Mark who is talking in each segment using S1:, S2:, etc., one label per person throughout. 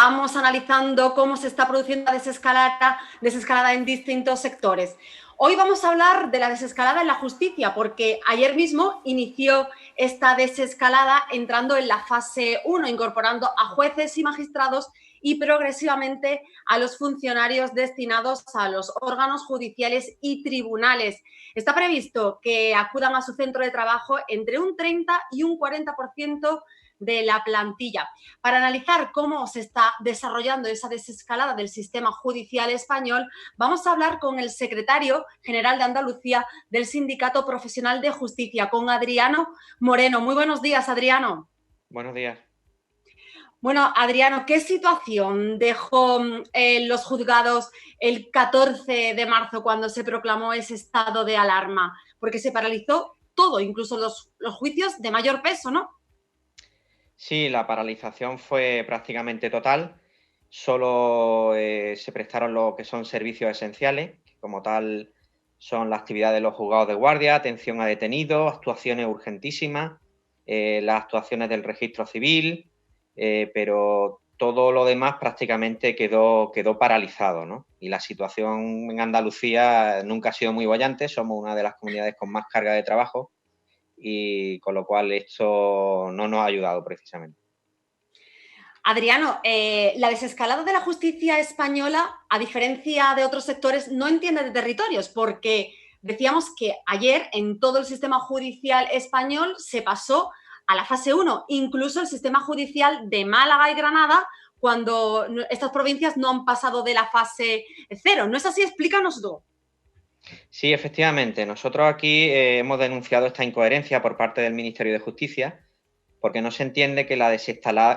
S1: vamos analizando cómo se está produciendo la desescalada en distintos sectores. Hoy vamos a hablar de la desescalada en la justicia, porque ayer mismo inició esta desescalada entrando en la fase 1, incorporando a jueces y magistrados y progresivamente a los funcionarios destinados a los órganos judiciales y tribunales. Está previsto que acudan a su centro de trabajo entre un 30 y un 40% de la plantilla. Para analizar cómo se está desarrollando esa desescalada del sistema judicial español, vamos a hablar con el secretario general de Andalucía del Sindicato Profesional de Justicia, con Adriano Moreno. Muy buenos días, Adriano.
S2: Buenos días.
S1: Bueno, Adriano, ¿qué situación dejó los juzgados el 14 de marzo cuando se proclamó ese estado de alarma? Porque se paralizó todo, incluso los juicios de mayor peso, ¿no?
S2: Sí, la paralización fue prácticamente total. Solo se prestaron lo que son servicios esenciales, que como tal son la actividad de los juzgados de guardia, atención a detenidos, actuaciones urgentísimas, las actuaciones del registro civil, pero todo lo demás prácticamente quedó paralizado, ¿no? Y la situación en Andalucía nunca ha sido muy boyante, somos una de las comunidades con más carga de trabajo y con lo cual esto no nos ha ayudado precisamente.
S1: Adriano, la desescalada de la justicia española, a diferencia de otros sectores, no entiende de territorios, porque decíamos que ayer en todo el sistema judicial español se pasó a la fase 1, incluso el sistema judicial de Málaga y Granada, cuando estas provincias no han pasado de la fase 0. ¿No es así? Explícanos tú.
S2: Sí, efectivamente. Nosotros aquí hemos denunciado esta incoherencia por parte del Ministerio de Justicia, porque no se entiende que la desescalada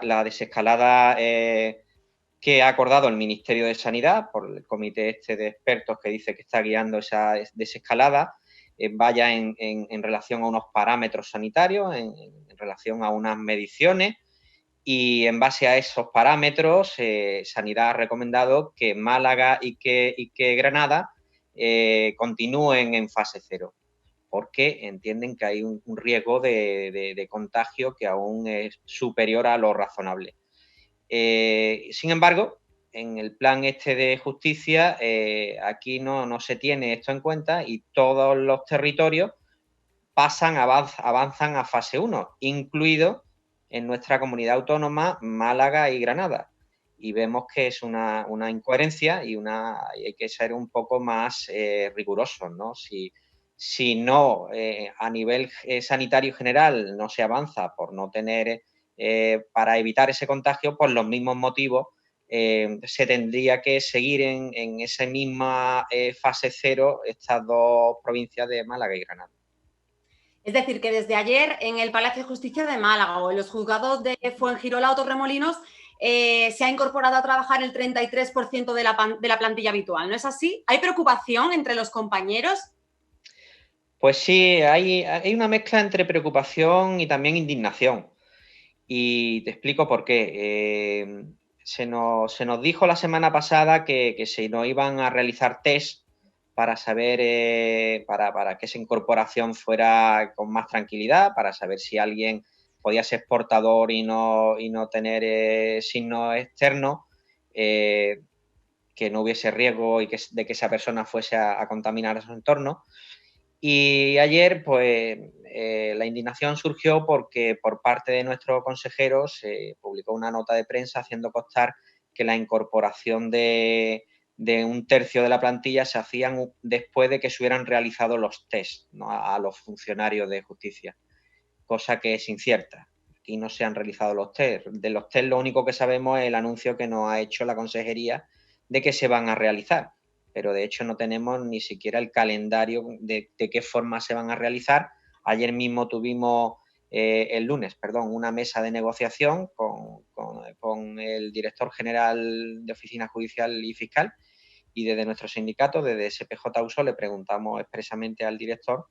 S2: que ha acordado el Ministerio de Sanidad, por el comité este de expertos que dice que está guiando esa desescalada, vaya en relación a unos parámetros sanitarios, en relación a unas mediciones, y en base a esos parámetros, Sanidad ha recomendado que Málaga y que Granada continúen en fase 0, porque entienden que hay un riesgo de contagio que aún es superior a lo razonable. Sin embargo, en el plan este de justicia, aquí no se tiene esto en cuenta y todos los territorios avanzan a fase 1, incluido en nuestra comunidad autónoma Málaga y Granada. Y vemos que es una incoherencia y hay que ser un poco más rigurosos, ¿no? Si no, a nivel sanitario general no se avanza por no tener, para evitar ese contagio, por los mismos motivos, se tendría que seguir en esa misma fase 0 estas dos provincias de Málaga y Granada.
S1: Es decir, que desde ayer en el Palacio de Justicia de Málaga o en los juzgados de Fuengirola o Torremolinos se ha incorporado a trabajar el 33% de la plantilla habitual. ¿No es así? ¿Hay preocupación entre los compañeros?
S2: Pues sí, hay una mezcla entre preocupación y también indignación. Y te explico por qué. Se nos dijo la semana pasada que se nos iban a realizar test para saber, para que esa incorporación fuera con más tranquilidad, para saber si alguien podía ser portador y no tener signos externos, que no hubiese riesgo de que esa persona fuese a contaminar a su entorno. Y ayer, pues, la indignación surgió porque por parte de nuestro consejero se publicó una nota de prensa haciendo constar que la incorporación de un tercio de la plantilla se hacían después de que se hubieran realizado los test, ¿no?, a los funcionarios de justicia, cosa que es incierta. Aquí no se han realizado los test. De los test lo único que sabemos es el anuncio que nos ha hecho la consejería de que se van a realizar, pero de hecho no tenemos ni siquiera el calendario de qué forma se van a realizar. Ayer mismo tuvimos, el lunes, una mesa de negociación con el director general de Oficina Judicial y Fiscal, y desde nuestro sindicato, desde SPJ USO, le preguntamos expresamente al director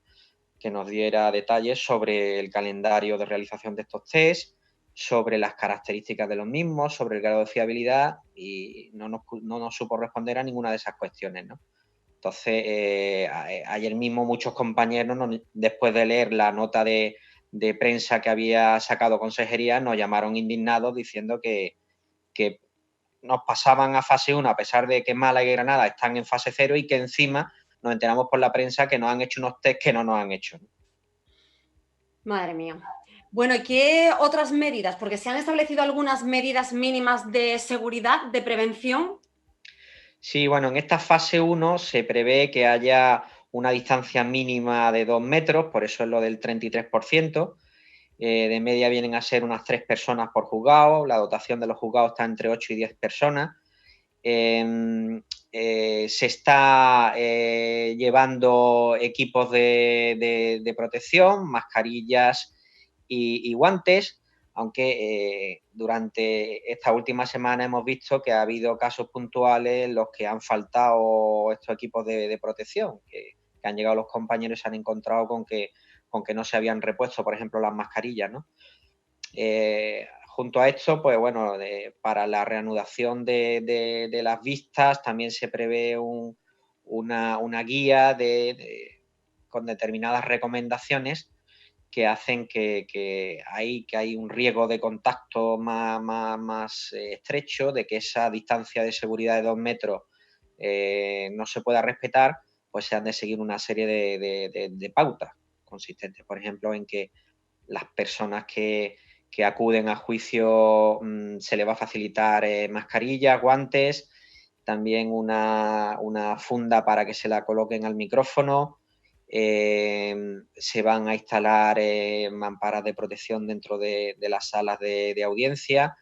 S2: que nos diera detalles sobre el calendario de realización de estos test, sobre las características de los mismos, sobre el grado de fiabilidad, y no nos supo responder a ninguna de esas cuestiones, ¿no? Entonces, ayer mismo muchos compañeros, después de leer la nota de prensa que había sacado Consejería, nos llamaron indignados diciendo que nos pasaban a fase 1 a pesar de que Málaga y Granada están en fase 0 y que encima nos enteramos por la prensa que nos han hecho unos test que no nos han hecho.
S1: Madre mía. Bueno, ¿y qué otras medidas? Porque se han establecido algunas medidas mínimas de seguridad, de prevención.
S2: Sí, bueno, en esta fase 1 se prevé que haya una distancia mínima de 2 metros, por eso es lo del 33%. De media vienen a ser unas 3 personas por juzgado, la dotación de los juzgados está entre 8 y 10 personas. Se está llevando equipos de protección, mascarillas y guantes, aunque durante esta última semana hemos visto que ha habido casos puntuales en los que han faltado estos equipos de protección, que han llegado los compañeros y se han encontrado con que no se habían repuesto, por ejemplo, las mascarillas, ¿no? Junto a esto, pues bueno, para la reanudación de las vistas también se prevé una guía con determinadas recomendaciones que hacen que hay un riesgo de contacto más estrecho, de que esa distancia de seguridad de 2 metros no se pueda respetar, pues se han de seguir una serie de pautas consistentes, por ejemplo, en que las personas que acuden a juicio se les va a facilitar mascarillas, guantes, también una funda para que se la coloquen al micrófono. Se van a instalar mamparas de protección dentro de las salas de audiencia.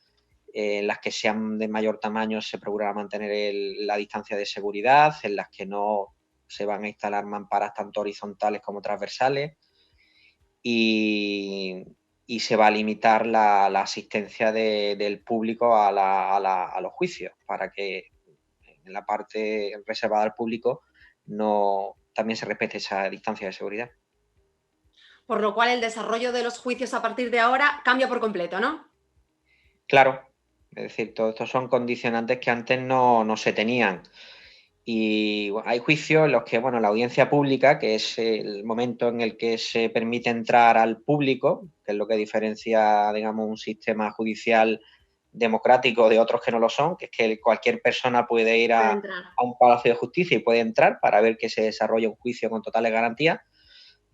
S2: En las que sean de mayor tamaño se procurará mantener la distancia de seguridad, en las que no se van a instalar mamparas tanto horizontales como transversales. Y se va a limitar la asistencia del público a los juicios, para que en la parte reservada al público también se respete esa distancia de seguridad.
S1: Por lo cual el desarrollo de los juicios a partir de ahora cambia por completo, ¿no?
S2: Claro, es decir, todos estos son condicionantes que antes no se tenían. Y hay juicios en los que, bueno, la audiencia pública, que es el momento en el que se permite entrar al público, que es lo que diferencia, digamos, un sistema judicial democrático de otros que no lo son, que es que cualquier persona puede ir a un palacio de justicia y puede entrar para ver que se desarrolla un juicio con totales garantías,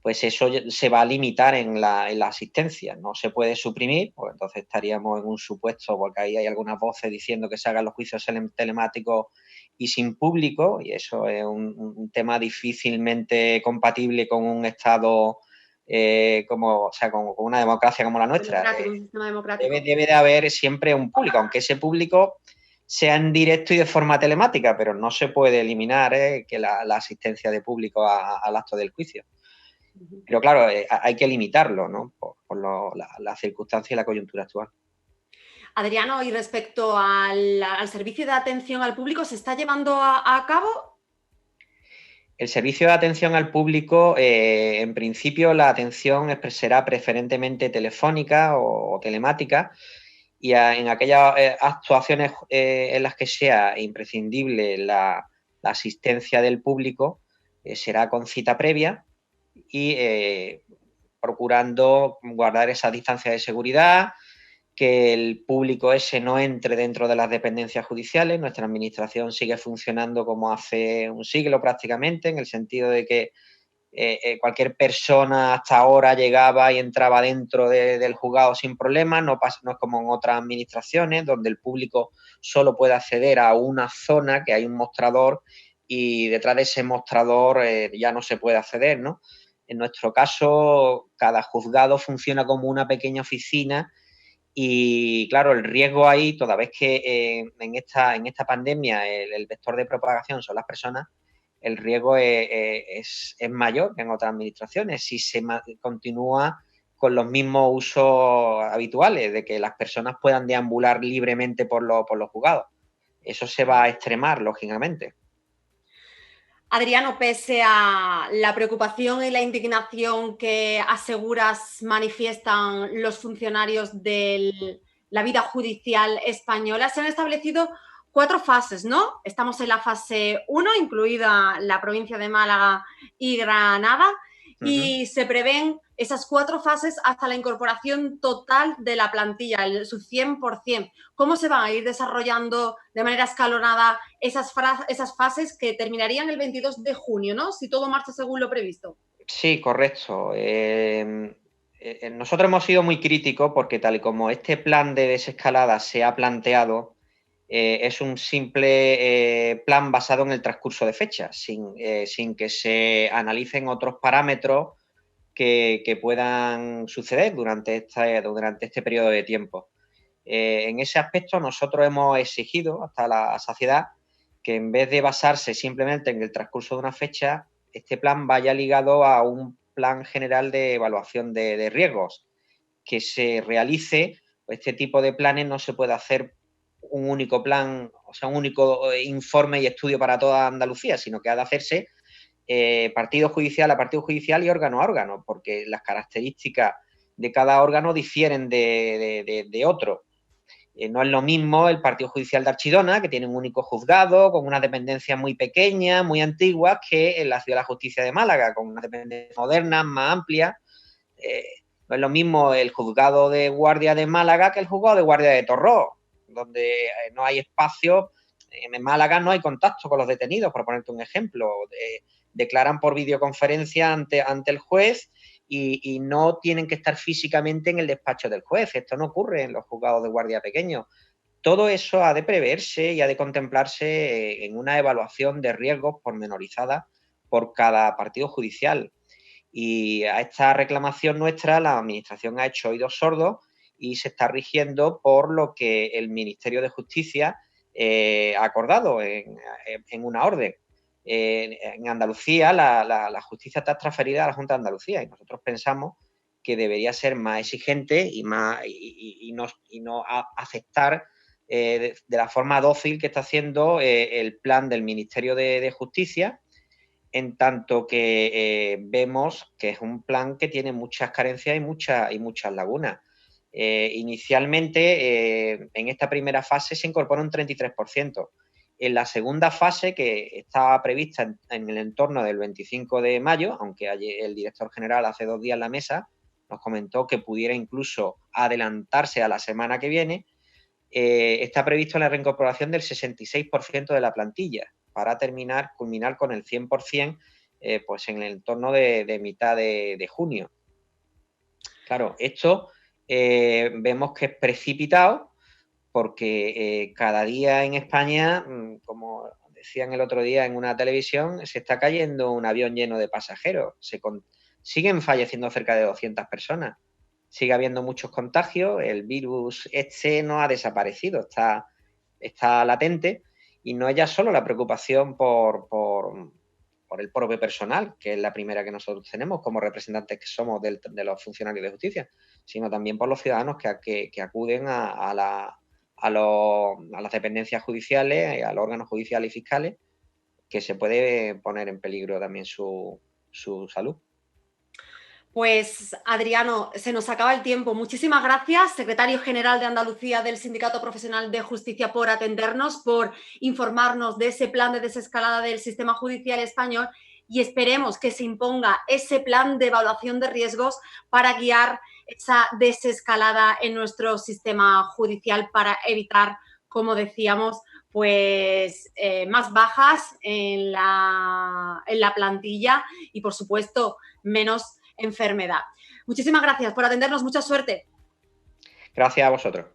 S2: pues eso se va a limitar en la asistencia, no se puede suprimir, pues entonces estaríamos en un supuesto, porque ahí hay algunas voces diciendo que se hagan los juicios telemáticos y sin público, y eso es un tema difícilmente compatible con un Estado con una democracia como la nuestra.
S1: Un sistema democrático.
S2: Debe de haber siempre un público, aunque ese público sea en directo y de forma telemática, pero no se puede eliminar que la asistencia de público al acto del juicio. Pero claro, hay que limitarlo, ¿no? Por la circunstancia y la coyuntura actual.
S1: Adriano, y respecto al servicio de atención al público, ¿se está llevando a cabo?
S2: El servicio de atención al público, en principio, la atención será preferentemente telefónica o telemática, y en aquellas actuaciones en las que sea imprescindible la asistencia del público, será con cita previa y procurando guardar esa distancia de seguridad, que el público ese no entre dentro de las dependencias judiciales. Nuestra administración sigue funcionando como hace un siglo prácticamente, en el sentido de que cualquier persona hasta ahora llegaba y entraba dentro del juzgado sin problemas, no es como en otras administraciones, donde el público solo puede acceder a una zona, que hay un mostrador, y detrás de ese mostrador ya no se puede acceder, ¿no? En nuestro caso, cada juzgado funciona como una pequeña oficina y, claro, el riesgo ahí, toda vez que en esta pandemia el vector de propagación son las personas, el riesgo es mayor que en otras administraciones si se continúa con los mismos usos habituales, de que las personas puedan deambular libremente por los juzgados. Eso se va a extremar, lógicamente.
S1: Adriano, pese a la preocupación y la indignación que aseguras manifiestan los funcionarios de la vida judicial española, se han establecido 4 fases, ¿no? Estamos en la fase 1, incluida la provincia de Málaga y Granada, y se prevén esas 4 fases hasta la incorporación total de la plantilla, su 100%. ¿Cómo se van a ir desarrollando de manera escalonada esas fases que terminarían el 22 de junio, ¿no? Si todo marcha según lo previsto.
S2: Sí, correcto. Nosotros hemos sido muy críticos porque tal y como este plan de desescalada se ha planteado, es un simple plan basado en el transcurso de fechas, sin que se analicen otros parámetros que puedan suceder durante este periodo de tiempo. En ese aspecto nosotros hemos exigido hasta la saciedad que en vez de basarse simplemente en el transcurso de una fecha, este plan vaya ligado a un plan general de evaluación de riesgos, que se realice. Este tipo de planes no se puede hacer un único plan, o sea, un único informe y estudio para toda Andalucía, sino que ha de hacerse partido judicial a partido judicial y órgano a órgano, porque las características de cada órgano difieren de otro. No es lo mismo el partido judicial de Archidona, que tiene un único juzgado, con una dependencia muy pequeña, muy antigua, que en la Ciudad de la Justicia de Málaga, con una dependencia moderna, más amplia. No es lo mismo el juzgado de guardia de Málaga que el juzgado de guardia de Torró, donde no hay espacio. En Málaga no hay contacto con los detenidos, por ponerte un ejemplo. Declaran por videoconferencia ante el juez y no tienen que estar físicamente en el despacho del juez. Esto no ocurre en los juzgados de guardia pequeños. Todo eso ha de preverse y ha de contemplarse en una evaluación de riesgos pormenorizada por cada partido judicial. Y a esta reclamación nuestra la Administración ha hecho oídos sordos y se está rigiendo por lo que el Ministerio de Justicia ha acordado en una orden. En Andalucía la justicia está transferida a la Junta de Andalucía y nosotros pensamos que debería ser más exigente y no aceptar de la forma dócil que está haciendo el plan del Ministerio de Justicia, en tanto que vemos que es un plan que tiene muchas carencias y muchas lagunas. Inicialmente, en esta primera fase se incorpora un 33%. En la segunda fase, que estaba prevista en el entorno del 25 de mayo, aunque ayer el director general hace 2 días en la mesa nos comentó que pudiera incluso adelantarse a la semana que viene, está previsto la reincorporación del 66% de la plantilla para culminar con el 100% pues en el entorno de mitad de junio. Claro, esto vemos que es precipitado porque cada día en España, como decían el otro día en una televisión, se está cayendo un avión lleno de pasajeros. Siguen falleciendo cerca de 200 personas. Sigue habiendo muchos contagios, el virus no ha desaparecido, está latente, y no es ya solo la preocupación por el propio personal, que es la primera que nosotros tenemos como representantes que somos de los funcionarios de justicia, sino también por los ciudadanos que acuden a las dependencias judiciales, a los órganos judiciales y fiscales, que se puede poner en peligro también su salud.
S1: Pues, Adriano, se nos acaba el tiempo. Muchísimas gracias, secretario general de Andalucía del Sindicato Profesional de Justicia, por atendernos, por informarnos de ese plan de desescalada del sistema judicial español, y esperemos que se imponga ese plan de evaluación de riesgos para guiar esa desescalada en nuestro sistema judicial para evitar, como decíamos, pues más bajas en la plantilla y, por supuesto, menos enfermedad. Muchísimas gracias por atendernos, mucha suerte.
S2: Gracias a vosotros.